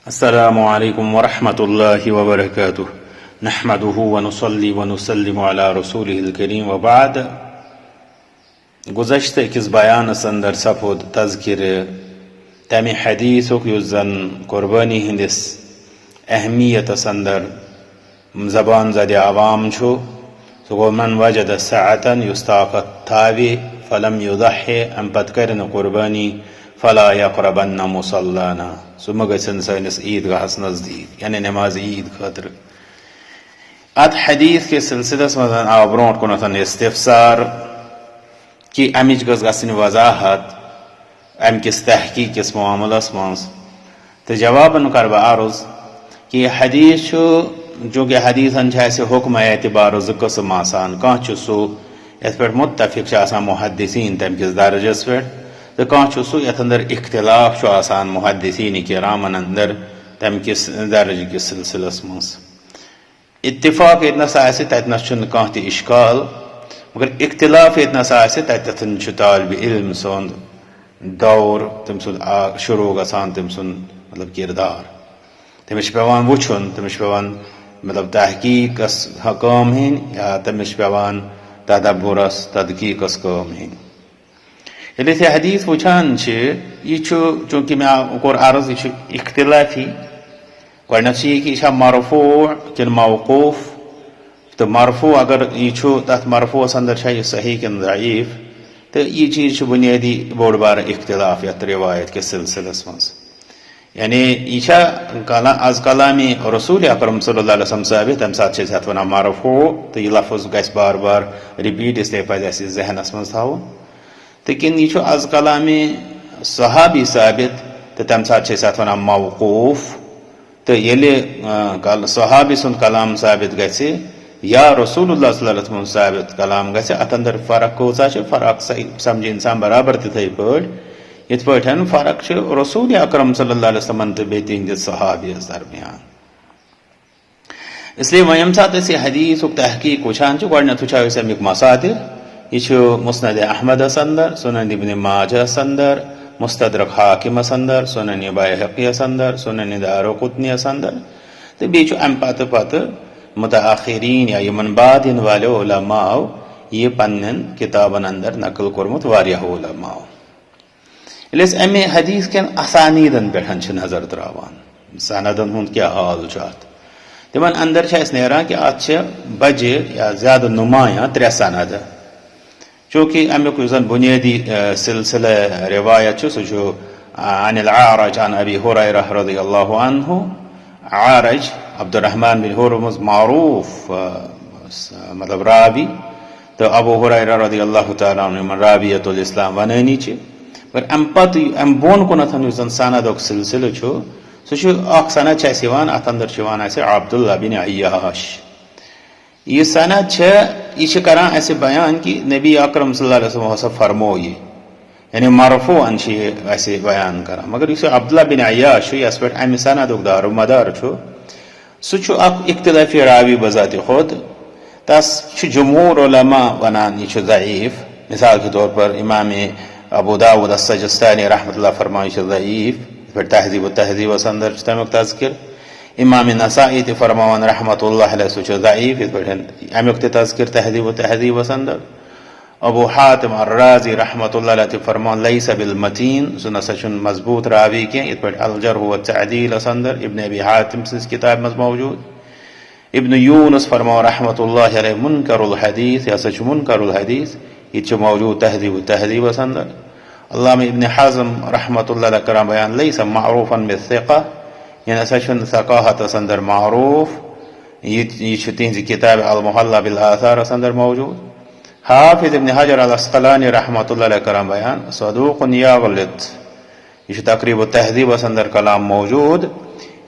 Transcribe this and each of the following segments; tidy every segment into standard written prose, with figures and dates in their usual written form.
السلام علیکم ورحمۃ اللہ وبرکاتہ نحمده ونصلی ونسلم علی رسوله الکریم وبعد. گزشتہ أکس بیانس اندر سپود تذکر تمہ حدیثک یس زن قربانی ہندس اہمیتس اندر زبان زد عوام چھو سہ گو من وجد سعتا یس طاقت تھاوی فلم یضحی ام پت کرن قربانی فلا یقربن مصلانا سہ مہ گژھن سٲنِس عیٖدگاہس نزدیک یعنی نماز عید خاطر. ات حدیث کے سلسلس مز آو برونٹ کُنتھ استفسار کہ امچ گژھ گژھٕنۍ وضاحت ام کس تحقیق کس معاملس مز تو جواباً کر بہ عرض کہ یہ حدیث چونکہ حدیثن حکم اعتبار زٕ قسم آسان کانٛہہ چھُ سُہ یتھ پٮ۪ٹھ متفق چھِ آسان محدثین تمہِ کِس درجس پٮ۪ٹھ تو کانٛہہ چھُ سُہ یتھ اندر اختلاف چھُ آسان محدثین کرامن اندر تمہِ کس درجہ کس سلسلس مز. اتفاق ییٚتنس آسہِ تتنس چھُنہٕ کانٛہہ تہِ اشکال مگر اختلاف ییٚتنس آسہِ تتتھن چھُ طالبِ علم سُنٛد دور تٔمۍ سُنٛد شروع گژھان تٔمۍ سُنٛد مطلب کردار تٔمِس چھُ پیٚوان وٕچھُن تٔمِس چھُ پیٚوان مطلب تحقیقس کٲم ہیٚنۍ یا تٔمِس چھُ پیٚوان تدبرس تدقیقس کٲم ہیٚنۍ. ییٚلہِ أسۍ یہِ حدیث وٕچھان چھِ یہِ چھُ چوٗنٛکہِ مےٚ کوٚر عرض یہِ چھُ اختلافی گۄڈنیٚتھ چھُ یہِ کہِ یہِ چھا مرفوع کِنہٕ موقوف تہٕ مرفوع اگر یہِ چھُ تتھ مرفوعس اندر چھا یہِ صحیح کِنہٕ ضعیف تہٕ یہِ چیٖز چھُ بُنیٲدی بوٚڑ بارٕ اختلاف یتھ روایت کِس سلسلس منٛز. یعنی یہِ چھا از کلامی رسول اکرم صلی اللہ علیہ وسلم ثابت تمہِ ساتہٕ چھِ أسۍ یتھ ونان مرفوع تہٕ یہِ لفظ گژھِ بار بار رِپیٖٹ اسلیے پزِ اسہِ ذہنس منٛز تھاوُن تہٕ کِنہٕ یہِ چھُ از کلامی صحابی ثابت تہٕ تمہِ ساتہٕ چھِ أسۍ اتھ ونان موقوف تہٕ ییٚلہِ صحابی سُنٛد کلام ثابت گژھِ یا رسول اللہ صلی اللہ علیہ وسلم ثابت کلام گژھِ اتھ اندر فرق کۭژاہ چھِ فرق سمجھِ انسان برابر تِتھٕے پٲٹھۍ یِتھ پٲٹھۍ فرق چھِ رسول اکرم صلی اللہ علیہ وسلم تہٕ بیٚیہِ تِہنٛدِس صحابیس درمیان. اس لیے وۄنۍ ییٚمہِ ساتہٕ أسۍ یہِ حدیثُک تحقیق وٕچھان چھِ گۄڈنیٚتھ وٕچھو أسۍ امیُک مصادر. یہ چھُ مسند احمدس اندر سنن ابن ماجہس اندر مستدرک حاکمس اندر سنن بیہقیس اندر سنن دارقطنیس اندر تو بیٚیہِ چھُ امہِ پتہٕ پتہٕ متاخرین یا یمن بعد یِن والیو علماءو یہِ پننٮ۪ن کتابن اندر نقل کوٚرمُت واریاہو علماءو. ییٚلہِ أسۍ امہِ حدیث کٮ۪ن اسانیٖدن پٮ۪ٹھ چھِ نظر تراوان سندن ہُنٛد کیٛاہ حال چھُ اتھ تِمن اندر چھِ اسہِ نیران کہِ اتھ چھِ بجہِ یا زیادٕ نُمایاں 3 سند. چوٗنٛکہِ امیُک یُس زن بُنیٲدی سلسلہ روایت چھُ سُہ چھُ عن العارج عن ابی ہریرہ رضی اللہ عنہ. عارج عبدالرحمان بن ہرمز معروف مطلب راوی تہٕ ابو ہریرہ رضی اللہ تعالیٰ عنہ یِمن رابیۃ الاسلام ونٲنی چھِ. مگر امہِ پتہٕ امہِ بۄن کُنتھ یُس زن سندُک سلسلہٕ چھُ سُہ چھُ اکھ سند چھِ اسہِ یِوان اتھ اندر چھُ یِوان اسہِ عبداللہ بن عیاش. یہ سند یہ کران اسے بیان کہ نبی اکرم صلی اللہ علیہ وسلم ہسا فرمو یہ یعنی مرفوعاً اسے بیان کران. مگر یُس عبداللہ بن عیاش یس پہ امہ سندُک دار و مدار سہ اکھ اختلافی راوی بذات خود تس جمہور علماء ونان یہ ضعیف. مثال کے طور پر امام ابو داود السجستانی رحمۃ اللہ فرمان یہ ضعیف پھر تہذیب و تہذیبس اندر تمیک تذکر. امام نسائی تہِ فرماوان رحمۃ اللہ علیہ سُہ چھُ ضعیف یِتھ پٲٹھۍ امیُک تہِ تذکر تہذیب و تہذیبس اندر. ابو حاتم الرازی رحمۃ اللہ علیہ تہِ فرمان لیس بالمتین سُہ نسا چھُنہٕ مضبوٗط راوی کینٛہہ یِتھ پٲٹھۍ الجرح والتعدیلس اندر ابن ابی حاتم سٕنٛز کتابہِ منٛز موجوٗد. ابن یونس فرماو رحمۃ اللہ علیہ منکر الحدیث یہِ ہسا چھُ منکر الحدیث یہِ تہِ چھُ موجوٗد تہذیب و تہذیبس اندر. علامہ ابن حزم رحمۃ اللہ علیہ کران بیان لیس معروفا بالثقہ یہ نسا چھُنہٕ ثقاحتس اندر معروف یہ چھُ تِہنٛزِ کتابہِ المحلہ بالآثارس اندر موجوٗد. حافظ ابن حجر العسقلانی رحمۃ اللہ علیہ کران بیان صدوق یغلط یہ چھُ تقریب و تہذیبس اندر کلام موجوٗد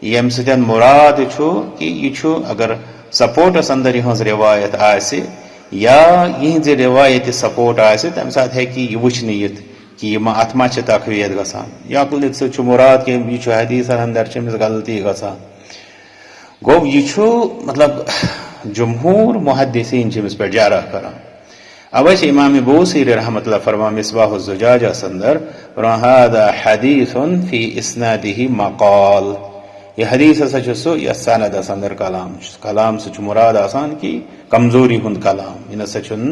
ییٚمہِ سۭتۍ مراد چھُ کہِ یہِ چھُ اگر سپورٹس اندر یِہٕنٛز روایت آسہِ یا یِہنٛزِ روایتہِ سپورٹ آسہِ تمہِ ساتہٕ ہیٚکہِ یہِ وٕچھنہٕ یِتھ کہ یہ اتھ ما چھِ تقویت گژھان یا کُنہِ سۭتۍ چھُ مراد کہ یہِ چھُ حدیثن اندر چھِ أمِس غلطی گژھان. گوٚو یہِ چھُ مطلب جمہوٗر محدثین چھِ أمِس پٮ۪ٹھ جرح کران. اوے چھِ امام بوصیری رحمۃ اللہ فرمان مصباح الزجاجس اندر فرمان هذا حدیث فی اسنادہ مقال یہ حدیث ہسا چھ سو یس سندس اندر کلام کلام سے مراد آسان کی کمزوری ہند کلام یہ نسا چھن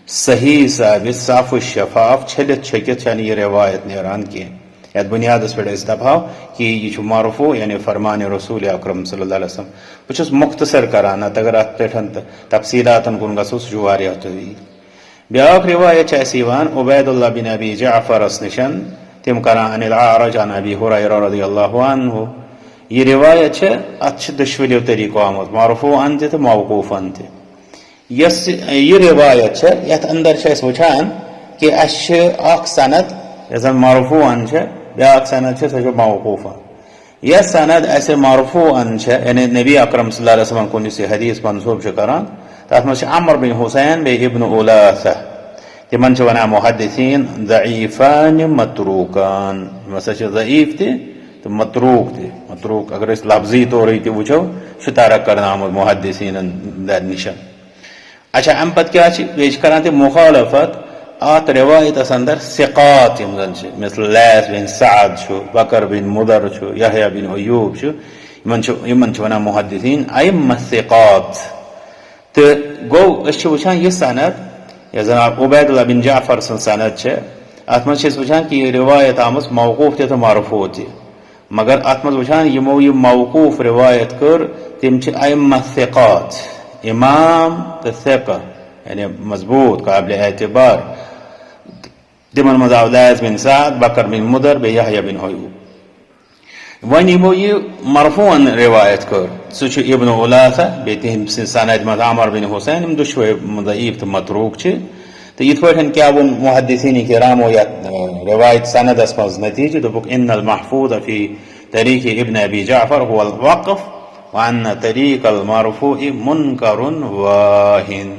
صحیح ثابت صاف و شفاف چھلت چھکت چھن یہ روایت نیران کی یت بنیاد اس پہ دپاو کہ یہ مرفوع یعنی فرمان رسول اکرم صلی اللہ علیہ وسلم بہت مختصر کران اگر ات پہ تفصیلات کن گھو سہ واریاہ طویل بیاکھ روایت عبید اللہ بن ابی جعفر نشن تم کران عن الاعرج عن ابی ہریرہ رضی اللہ عنہ یہ روایت ات دشولیو طریقہ آمت مرفوعاً تہ موقوفاً تہ یس یہ روایت یت اندر وچان کہ اس اخ سند یس مرفوعاً بیاکھ سند سہ موقوفاً یہ سند اس مرفوعاً یعنی نبی اکرم صلی اللہ علیہ وسلم کن اس حدیث منسوب کران تر مجھ عمر بن حسین بے ابن اولاثہ تمن ونان محدثین ضعیفان متروکان مسا ضعیف تہ تو متروک تہ متروک اگر اس لفظی طور تہ وچو ترک کرنا آمد محدثین نشن اچھا ام پتہ کیا بیچ کران تہ مخالفت ات روایت اندر ثقات یم زن مثل لیث بن سعد بکر بن مدر یحییٰ بن ایوب یمن ونان محدثین ائمہ ثقات تو گو اس وچان یہ سند یا جناب عبید اللہ بن جعفر سن سند ات من وچان کہ یہ روایت آمت موقوف تہ تو مرفوع تہ مگر ات من وچان یمو یہ موقوف روایت کر تم ائمہ ثقات امام تو ثقہ یعنی مضبوط قابل اعتبار تمن مز آو لیث بن سعد بکر بن مدر بے یحییٰ بن ایوب ون یمو یہ مرفوعاً روایت کر سہ ابن اولاثہ بے تہم سند مز عمر بن حسین یم دشوے ضعیف تو متروک تو یت پہ کیا وہ محدثین کرامو یا روایت سندس مز نتیجہ دپک ان المحفوظ فی طریق ابن ابی جعفر هو الوقف وان طریق المرفوع منکر واہن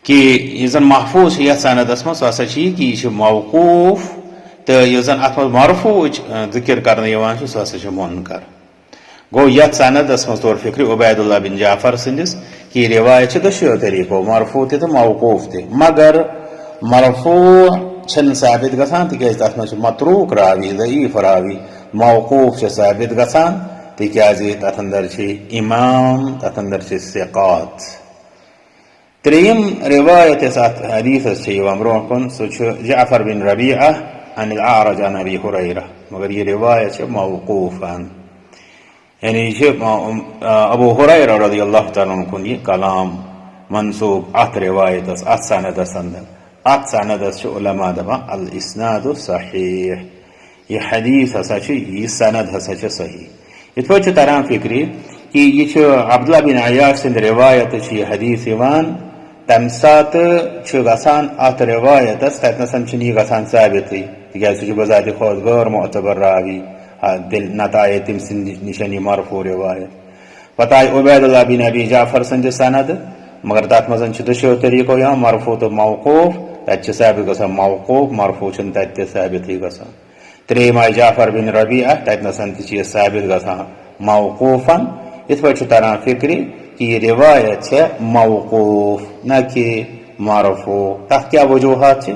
کہ یہ زن محفوظ یہ سندس مز سہ کہ یہ موقوف تو یہ زن ات مرفوع ذکر کرنے سہ منکر گو یت سندس مز طور فکر عبید اللہ بن جعفر سندس کہ روایت دشیو طریقو مرفوع تہ تو موقوف تہ مگر مرفوع چھن ثابت گژھان تکیاز تتھ مز متروک راوی ضعیف راوی موقوف ثابت گژھان تکیاز تتھ اندر امام تتھ اندر ثقات تریم روایت اس حدیث برو کن سہ جعفر بن ربیعہ عن الاعرج عن ابی ہریرہ مگر یہ روایت موقوفاً یعنی ابو ہریرہ رضی اللہ تعالیٰ عنہ کن یہ کلام منصوب ات روایت ات سندس اندر ات سندس علماء دپان الاسناد صحیح یہ حدیث ہسا یہ سند ہسا صحیح یت پہ تران فکری کہ یہ عبداللہ بن عیاش سند روایت یہ حدیث یوان تمہ سات گژھان ات روایتس تتنسن یہ گژھان ثابت تکیاز سہ بذات خود غیر معتبر راوی دل نتائے تم سند نشن مرفوع روایت پتہ آئی عبید اللہ بن ابی جعفر سند سند مگر تر مز دشیو طریقو یہاں مرفوع تو موقوف تت ثابت گژھان موقوف مرفوع تت ثابت گژھان تریم آئی جعفر بن ربیعہ تتنسن تہ ثابت گژھان موقوفاً ات پہ تران فکری کہ یہ روایت موقوف نہ کہ مرفوع تک کیا وجوہات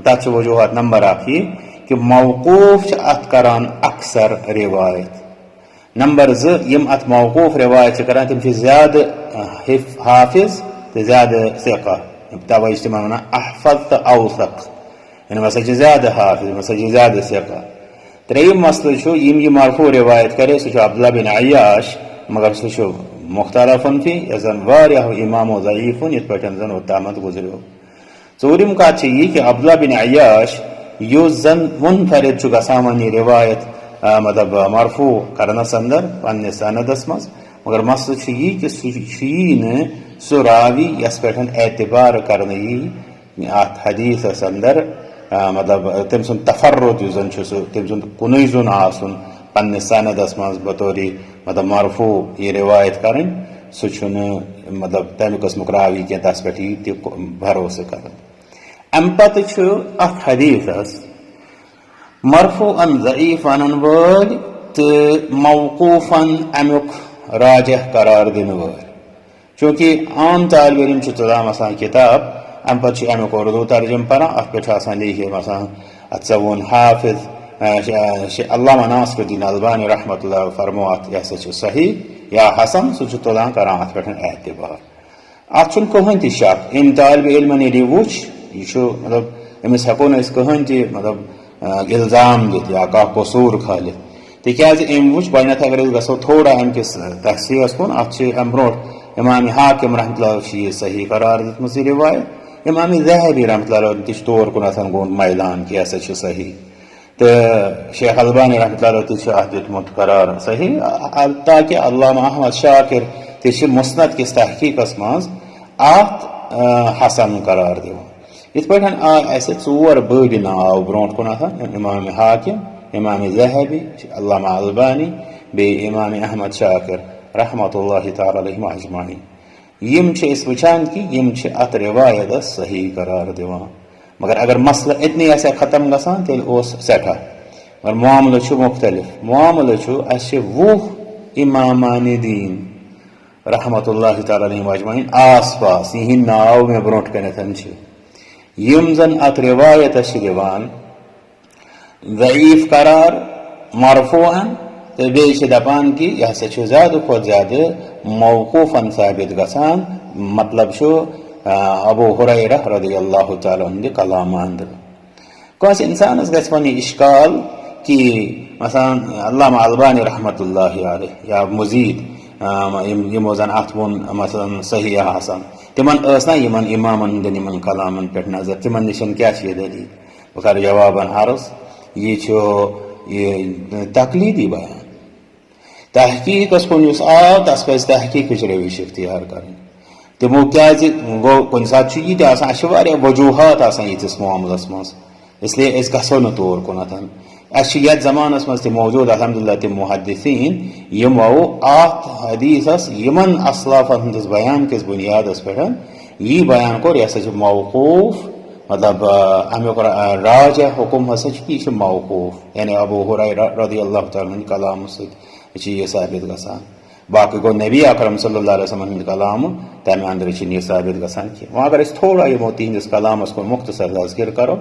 تک وجوہات نمبر اخ یہ کہ موقوف ات کران اکثر روایت نمبر یم ات موقوف روایت کران تم زیادہ حافظ تو زیادہ ثقہ توے تم ونان احفظ تو اوثق یعنی مسا زیادہ حافظ مسا زیادہ ثقہ تریم مسئلہ یم یہ مرفوع روایت کرے سہ عبداللہ بن عیاش مگر سہ مختلف فی زن واریاہ امام و ضعیف یت پہ زن اوتامت گزریو ژوٗرِم کتھ چھ یہ کہ عبداللہ بن عیاش یس زن منفرد گژھان ون یہ روایت مطلب مرفوع کرنس اندر پنس سندس مز مگر مسئلہ یہ کہ سہ راوی یس پہ اعتبار کرنے یی ات حدیثس اندر مطلب تم سن تفرد یس زن تم سن کن زون آسن پنس سندس مز بطور مطلب مرفوع یہ روایت کریں سہ مطلب تمہ قسمک راوی کی تس پہ تہ بھروسہ کر ام پتہ ات حدیثس مرفوعاً ضعیف ونن ول تو موقوفاً امیک راجح قرار دن ول چونکہ عام طالب علم تلان آسان کتاب ام پتہ امیک اردو ترجم پران ات پہ آسان لیکھت مثلا ات سا وون حافظ علامہ ناصر الدین البانی رحمۃ اللہ فرموات یہ ہسا صحیح یا حسن سہ تلان کران ات پہ اعتبار ات چھُنہٕ کٕہٕنۍ تہِ شک أمۍ طالبہِ علمن ییٚلہِ یہِ وٕچھ یہِ چھُ مطلب أمِس ہٮ۪کو نہٕ أسۍ کٕہٕنۍ تہِ مطلب اِلزام دِتھ یا کانٛہہ قصوٗر کھٲلِتھ تِکیٛازِ أمۍ وٕچھ گۄڈنٮ۪تھ اگر أسۍ گژھو تھوڑا اَمہِ کِس تحصیٖلس کُن اتھ چھِ اَمہِ برونٛٹھ امام حاکم رحمۃ اللہ چھِ یہِ صحیح قرار دِژمٕژ یہِ رِوایت امام ذہبی رحمۃ اللہ تہِ چھُ تور کُنتھ گوٚمُت مٲدان کہِ یہِ ہسا چھُ صحیح تہٕ شیخ البانی رحمۃ اللہ تہِ چھُ اتھ دیُتمُت قرار صحیح تاکہِ علامہ احمد شاکر تہِ چھِ مُسند کِس تحقیٖقس منٛز اتھ حسن قرار دِوان یِتھ پٲٹھۍ آے اسہِ ژور بٔڑۍ ناو برونٛٹھ کُنتھ امام حاکم امام ذہبی علامہ البانی بیٚیہِ امام احمد شاکر رحمۃ اللہ تعالیٰ علیہم اجمعین یِم چھِ أسۍ وٕچھان کہِ یِم چھِ اتھ رِوایتس صحیح قرار دِوان مگر اگر مسلہٕ اتنی آسہِ ہا ختم گژھان تیٚلہِ اوس سٮ۪ٹھاہ مگر معاملہٕ چھُ مُختلف معاملہٕ چھُ اسہِ چھِ 20 امامانہِ دیٖن رحمۃ اللہ تعالیٰ علیہم اجمعین آس پاس یِہِنٛدۍ ناو مےٚ برونٛٹھ کَنٮ۪تھ چھِ یِم زن اتھ رِوایتس چھِ دِوان ضعیٖف قرار مرفوعن تہٕ بیٚیہِ چھِ دپان کہِ یہِ ہسا چھُ زیادٕ کھۄتہٕ زیادٕ موقوٗفن ثٲبت گژھان مطلب چھُ ابو ہُریرہ رضی اللہ تعالیٰ ہُنٛدِ کلامہٕ انٛدر کٲنٛسہِ انسانس گژھِ وۄنۍ یہِ اِشکال کہِ مثلاً علامہ البانی رحمۃ اللہ علیہ یا مزیٖد یِمو زن اتھ ووٚن مثلاً صحیح یا حسن تِمن ٲس نا یِمن امامن ہٕنٛدٮ۪ن یِمن کلامن پٮ۪ٹھ نظر تِمن نِش کیاہ چھِ یہِ دٔلیٖل بہٕ کرٕ جوابن عرض یہِ چھُ یہِ تقلیٖدی بیان تحقیٖقس کُن یُس آو تس پزِ تحقیٖقٕچ روش اختیار کرٕنۍ تِمو کیازِ گوٚو کُنہِ ساتہٕ چھُ یہِ تہِ آسان اسہِ چھِ واریاہ وجوٗہات آسان یِتھِس معاملس منٛز اسلیے أسۍ گژھو نہٕ تور کُنتھ اسہِ چھِ یتھ زمانس منٛز تہِ موجوٗد الحمدُاللہ تِم محدثیٖن یِمو اتھ حدیٖثس یِمن اسلافن ہٕنٛدِس بیان کِس بُنیادس پٮ۪ٹھ یی بیان کوٚر یہِ ہسا چھُ موقوٗف مطلب امیُک راجہ حکم ہسا چھُ یہِ چھُ موقوٗف یعنی ابو ہُریرہ رضی اللہ تعالیٰ ہٕنٛدِ کلامہٕ سۭتۍ چھِ یہِ ثٲبت گژھان باقٕے گوٚو نبی اکرم صلی اللہ علیہ وسلم ہٕنٛدِ کلامہٕ تمہِ انٛدرٕ چھِنہٕ یہِ ثٲبت گژھان کینٛہہ وۄنۍ اگر أسۍ تھوڑا یِمو تِہنٛدِس کلامس کُن مختصر تذکر کرو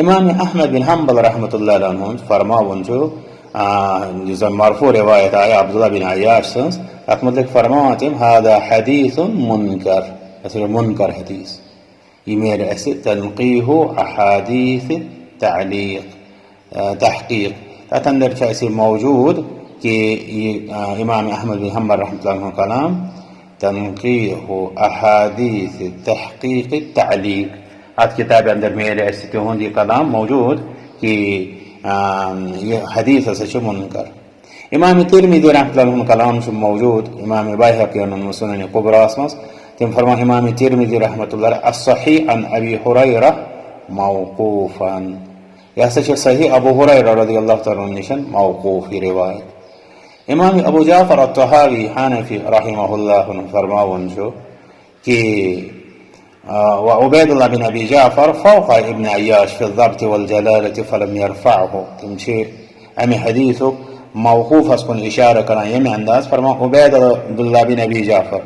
امام احمد بن حنبل رحمۃ اللہ علیہ ہُنٛد فرماوُن چھُ یُس زن مرفوع روایت آیہِ عبداللہ بن عیاش سٕنٛز اتھ متعلق فرماوان تٔمۍ ہادا حدیث منکر یہِ ہسا چھُ منکر حدیث یہِ میلہِ اسہِ تنقیح احادیث تحقیق تتھ اندر چھُ اسہِ موجوٗد کہ یہ امام احمد بن حنبل رحمۃ اللہ عنہ کلام تنقیح احادیث تحقیق تعلیق اتھ کتابہِ اندر میلہِ اسہِ تِہُنٛد یہِ کلام موجوٗد کہ یہِ حدیث ہسا چھُ منکر امام ترمذی رحمۃ اللہ عنہ کلام چھُ موجوٗد امام بایہقی یَن سنن کبراہس منٛز تِم فرمان امام ترمذی رحمۃ اللہ علیہ الصحیح عن ابی ہُریرہ موقوفاً یہِ ہسا چھِ صحیح ابو ہُریرہ رضی اللہ تعالیٰ نِش موقوف یہِ روایت امام ابو جعفر الطحاوی حنفی رحمہ اللہ فرماوُن چھُ کہ وعبید اللہ بن ابی جعفر فوق ابن عیاش فی الضبط والجلالة فلم يرفعه تِم چھِ امہِ حدیثُک موقوٗفس کُن اِشارٕ کران ییٚمہِ انداز فرمان عبید عبداللہ بن ابی جعفر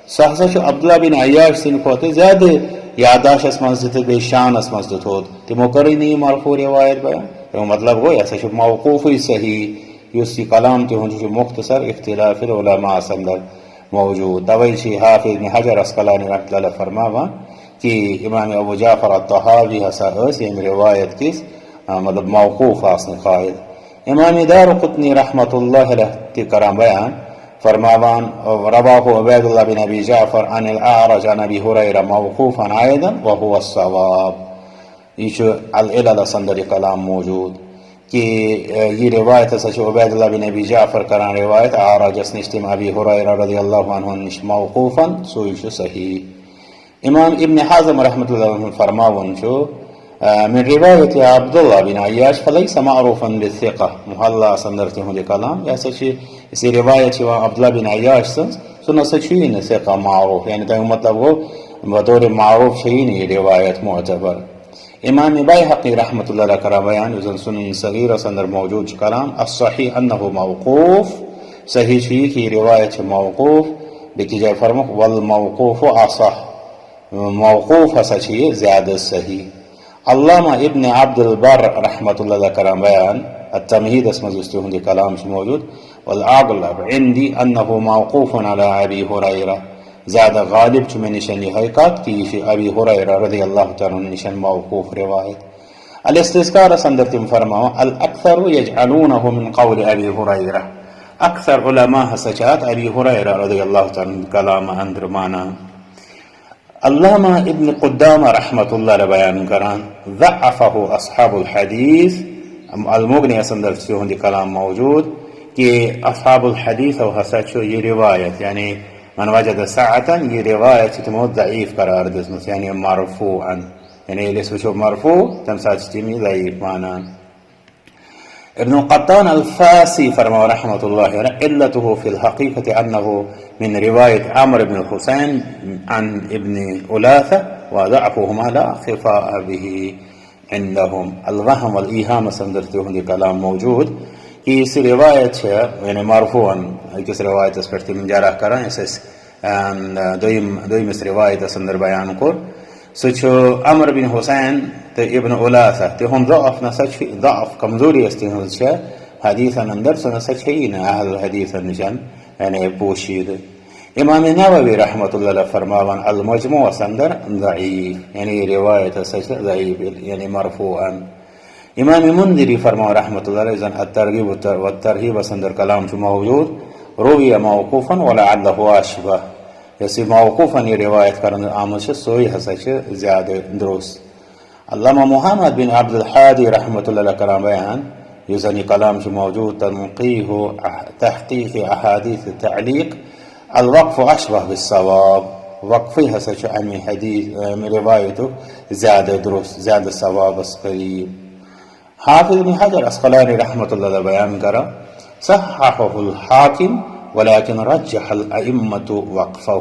سُہ ہسا چھُ عبداللہ بن عیاش سٕنٛدِ کھۄتہٕ زیادٕ یاداشس منٛز تہِ تہٕ بیٚیہِ شانس منٛز تہِ تھوٚد تِمو کٔرٕے نہٕ یہِ مرفوع روایت بیان تمیُک مطلب گوٚو یہِ ہسا چھُ موقوٗفٕے صحیح یُس یہِ کلام تِہُنٛد چھُ مختصر اختلاف العلماءس اندر موجوٗد توے چھِ حافظ ابن حجر اسقلانی رحمۃ اللہ فرماوان کہ امام ابو جعفر الطحاوی ہسا ٲسۍ ییٚمہِ روایت کِس مطلب موقوٗف آسنہٕ قٲیِل امام دارقطنی رحمۃ اللہ علیہ تہِ کران بیان فرماوان رواہ عبید اللہ بن ابی جعفر عن الاعرج عن ابی ہُریرہ موقوفاً ایضاً وهو الصواب یہ چھُ العللس اندر یہِ کلام موجوٗد کہ یہ روایت ہسا چھُ عبید اللہ بن ابی جعفر کران روایت اعرجس نش تٔمۍ ابی ہُریرہ رضی اللہ عنہ نش موقوفاً سُے چھُ صحیح امام ابن حزم رحمۃ اللہ عنہ فرماوُن چھُ من روایت عبداللہ بن عیاش فلیس معروفاً بالثقہ محلہس اندر تِہُنٛد یہِ کلام یہِ ہسا چھِ یُس یہِ روایت چھِ یِوان عبداللہ بن عیاش سٕنٛز سُہ نسا چھُیی نہٕ ثقہ معروف یعنی تمیُک مطلب گوٚو بطور معروف چھےیی نہٕ یہِ روایت معتبر امام بایہقی رحمۃ اللہ علیہ کران بیان یُس زن سنن صغیرس اندر موجوٗد چھُ کلام الصحیح انہ موقوف صحیح چھُ یہِ کہ یہِ روایت چھِ موقوف بیٚکِس جایہِ فرموکھ والموقوف اصح موقوف ہسا چھِ یہِ زیادٕ صحیح علامہ ابن عبد البر رحمۃ اللہ کران بیان التمہید اسمز اس تہندی کلام موجود والاغلب عندي انه موقوف على ابي هريره زیادہ غالب چھ میں نشان یہ کات کی ابی ہریرہ رضی اللہ تعالی عنہ نشان موقوف روایت الاستذکار سندر تم فرماؤ الاکثر یجعلونه من قول ابی ہریرہ اکثر علماء سچات ابی ہریرہ رضی اللہ تعالی عنہ کلام اندر مانا علامہ ابن قدامہ رحمۃ اللہ علیہ بیان کران ضعفه اصحاب الحدیث المغنی سندر سے ہندی کلام موجود کہ اصحاب الحدیث و حسچو یہ روایت یعنی من وجد ساعتا یہ روایت تمہت ضعیف قرار دسمس یعنی مرفوعا یعنی لسوچو مرفوع تمسات تیمی ضعیف مانا ابن قطان الفاسي فرمى رحمة الله علته في الحقيقة أنه من رواية عمرو بن الحسين عن ابن ألاثة وضعفهما لا خفاء به عندهم الوهم والإيهام سندرته دي كلام موجود اس روایت یعنی مرفوعا کس روایت اس پر من جارح کران اس دویم اس روایت سندر بیان کر سچو عمر بن حسین تو ابن اولاثہ تو ہم ضعف نہ سچ ضعف کمزوری استی ہم چھ حدیث اندر سن سچ ہے نہ اہل حدیث نشان یعنی پوشید امام نووی رحمۃ اللہ علیہ فرماوان المجموع سندر ضعیف یعنی روایت سچ ضعیف یعنی مرفوعا امام منذری فرما رحمۃ اللہ علیہ الترغیب والترہیب سندر کلام جو موجود روی موقوفا ولعلہ اشبہ جیسے موقوفا یہ روایت کرنے آمد سے سوئی حسچ زیادہ درست علامہ محمد بن عبد الحادی رحمۃ اللہ علیہ کرام بیان یہ کلام جو موجود تنقیح تحقیق احادیث تعلیق الوقف اشبہ بالصواب وقفی حسچ امی حدیث روایت زیادہ درست زیادہ ثواب اس قریب حافظ بن حجر اسقلانی رحمۃ اللہ علیہ بیان کرا صححہ الحاکم ولكن رجح الائمۃ وقفہ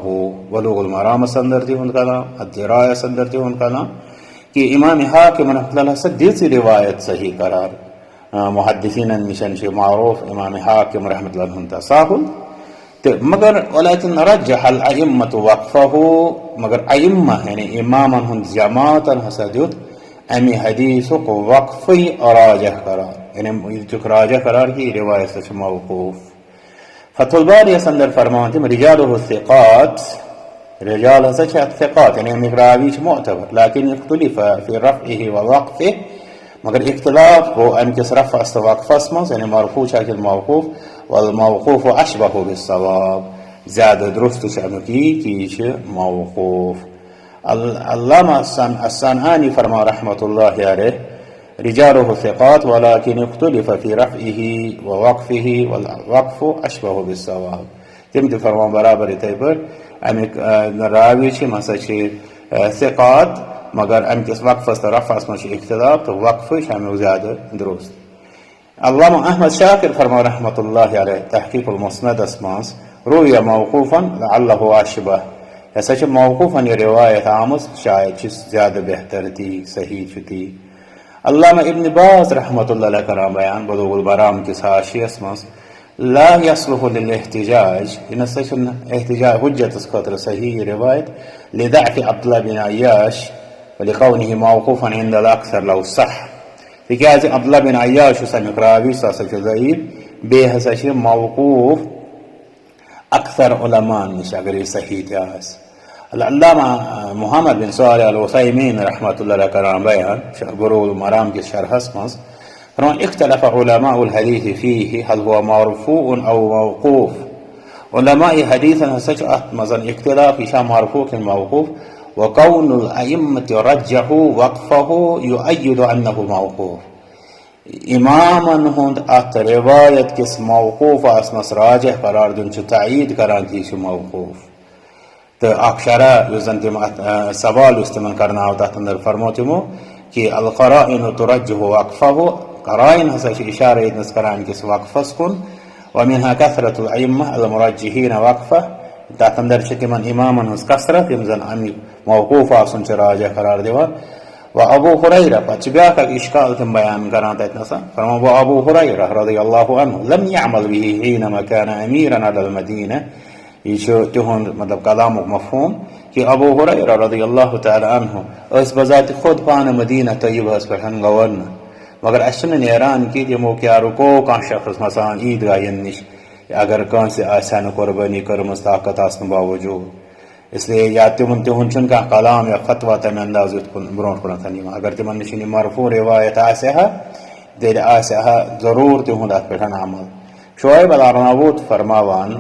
بلوغ المرام سندرتی ان کلام الدرایا سندرتی ان کلام کہ امام حاکم رحمۃ اللہ سے دیسی روایت صحیح قرار محدثین نشان سے معروف امام حاکم رحمۃ اللہ عنہ تساہل مگر ولكن رجح الائمۃ وقفہ مگر ائمہ یعنی امام ہند جماعت حسدیت امی حدیث کو وقفی راجح قرار یعنی جو راجح قرار کی روایت سے موقوف فتح الباری سندر فرمانتے رجالہ الثقات رجال سچ الثقات یعنی مقراویش معتبر لیکن اختلف فی رفعه ووقفه مگر اختلاف ہو ان کس رفع است وقف اسمس یعنی مرفوع شکل موقوف والموقوف اشبہ بالصواب زیادہ درست شأن کی موقوف علامہ الصنعانی فرما رحمۃ اللہ علیہ رجالہ ثقات ولكن اختلف في رفعه ووقفه والوقف اشبہ بالصواب تم تی فرما برابر تیبر امی راوی چی مسا چی ثقات مگر ام کس وقف است رفع اسم چی اختلاف تو وقف شامل زیادہ درست علامہ احمد شاکر فرما رحمۃ اللہ علیہ تحقیق المسند اسماس روی موقوفا لعلہ اشبہ ایسا چھ موقوفا یہ روایت آمد شاید چیز زیادہ بہتر تھی صحیح چتی علامہ ابن باز رحمۃ اللہ علیہ کرام بیان بلوغ المرام کی حاشیہ اسماس لا يصلح للاحتجاج ان سچ احتجاج حجت اس خاطر صحیح روایت لضعف عبد الله بن عیاش ولقونه موقوفا عند الاکثر لو صح تکیازی عبد الله بن عیاش سمع راوی سچ ضعیف بے حسچ موقوف اکثر علماء نش اگر یہ صحیح تھا علامہ محمد بن صالح العثیمین رحمۃ اللہ علیہ کرام بیان بلوغ المرام کے شرح اسمس اختلف علماء الحديث فيه هل هو مرفوع او موقوف علماء حدیث سچ مثلا اختلاف شا مرفوع موقوف وكون الائمه رجحوا وقفه يؤيد انه موقوف اماما هند ات روایت کس موقوف اسمس راجح قرار دن چ تایید کران تھی موقوف تو اکشرہ یوزن سوال استعمال کرنا ہوتا اندر فرموتمو کہ القرائن ترجح وقفه قرائن ہسا اشارہ ادنس کران کس وقفس کن ومنها كثرة الائمة المرجحين وقفه تحت اندر شتمن اماما ہس کثرت یمزن امی موقوف آسن چ راجح قرار دیوا و ابو هریرہ پچبیا کا اشکال تم بیان کرنا تھا فرما وہ ابو هریرہ رضی اللہ عنہ لم يعمل به حينما كان اميرا على المدینہ یہ تہند مطلب کلام مفہوم کہ ابو ہریرہ رضی اللہ تعالی عنہ اس بذات خود پان مدینہ طیبہ پہ گورنر، مگر اس نیران کہ تمو کیا رکو کان شخص مثلا عیدگاہ نش اگر کانس آسان قربانی کرم طاقت آسن باوجود، اس لیے یا تمن تہن کھانا کلام یا فتویٰ تمہ انداز برو کن اگر تمن نش مرفوع روایت تیل ضرور تہد ات پہ عمل۔ شعیب الارناؤوت فرماوان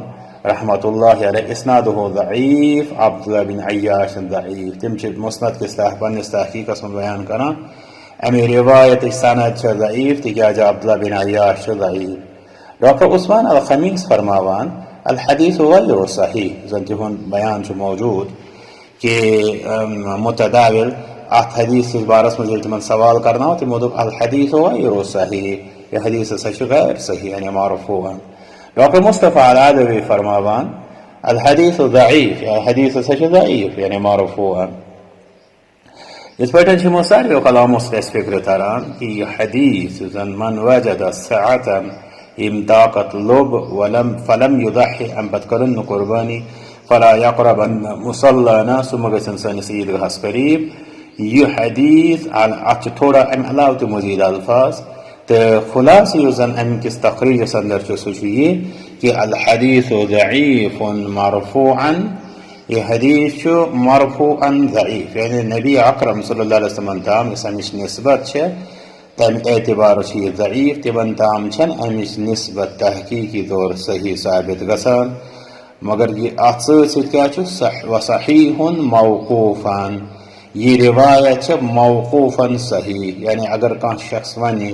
رحمۃ اللہ علیہ اسنادہ ضعیف، عبداللہ بن عیاش ضعیف، تم مسند کس پنس تحقیقس من بیان کران امی روایت سند ضعیف تکیاز عبداللہ بن عیاش ضعیف۔ ڈاکٹر عثمان الخمیس فرماوان الحدیث غیر صحیح، زن تہن بیان موجود کہ متداول ات حدیث بارس مز تمن سوال کرنا تمو دپ الحدیث غیر صحیح، یہ حدیث سا غیر صحیح یعنی مرفوع۔ ڈاکٹر مصطفیٰ العدوی فرماوان الحدیث ضعیف، یہ حدیث سا ضعیف یعنی مرفوع۔ اس پہ ساروی کلامو اس فکر تران کہ یہ حدیث زن من وجد سعتا یم طاقت لوب فلم یضحی ام پت کرن قربانی فلا یقربن مصلانا ثم گژھن سٲنِس عیدگاہس قریب۔ یہ حدیث ات تھوڑا ام علاوہ تہ مزید الفاظ تو خلاصہ یس زن ام کس تخریجس اندر سہ یہ کہ الحدیث ضعیف مرفوعا، یہ حدیث مرفوعا ضعیف یعنی نبی اکرم صلی اللہ علیہ وسلم تام اس امچ نسبت تم اعتبار یہ ضعیف تمن تام امچ نسبت تحقیقی طور صحیح ثابت گسان، مگر یہ ات کیا وصحیح موقوفان، یہ روایت موقوفاً صحیح یعنی اگر کان شخص ونی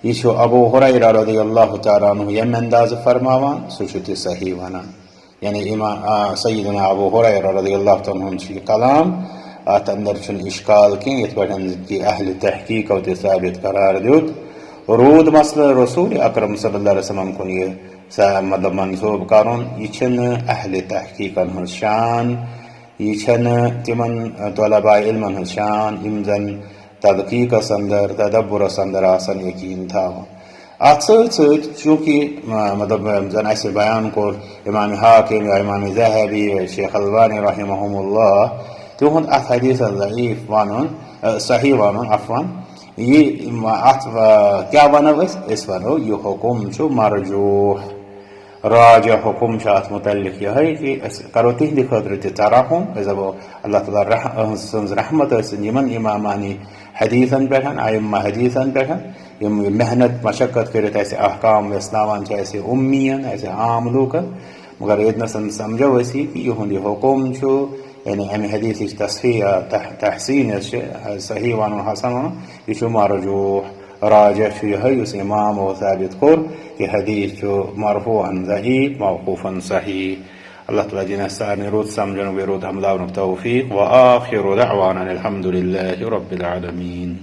یہ ابو ہریرہ رضی اللہ تعالیٰ عنہ یم انداز فرماوان سہ صحیح ونان، یعنی امام سیدنا ابو ہریرہ رضی اللہ تعالیٰ عنہ کلام ات اندر اشکال کی یت پہ کہ اہل تحقیق تہ ثابت قرار دیت رود مسئلہ رسول اکرم صلی اللہ علیہ وسلم کن یہ مطلب منسوب کرن یہ اہل تحقیقن ہن شان، یہ تمن طلباء علمن ہن شان یم زن تدقیقس اندر تدبرس اندر آسن یقین تھاون۔ ات چونکہ مطلب زن اس بیان کور امام حاکم یا امام ذہبی شیخ البانی رحمہم اللہ تہد ات حدیث ضعیف ون صحیح ون عفوا یہ ات کیا ونو اس ونو یہ حکم مرجوح، راجع حکم ات متعلق یہ کہ کرو تہند خاطر تہ ترحم دپو اللہ تعالیٰ سن رحمت یمن امامانی حدیثن پہ ائمہ حدیثن پہ یم محنت مشقت کرت ایسے احکام وسناوان ایسے امیین ایسے عام لوکن، مگر اتنا سمجھو اسی کہ یہ حکم یعنی امی حدیث تصحیح تحسین صحیح ون حسن ون یہ مرجوح، راجع یہ اس امام و ثابت کور کہ حدیث مرفوعا ضعیف موقوفا صحیح۔ اللہ تعالیٰ جنہ سارے رود سمجھن و رود عمل توفیق، وآخر دعوانا الحمد للہ رب العالمین۔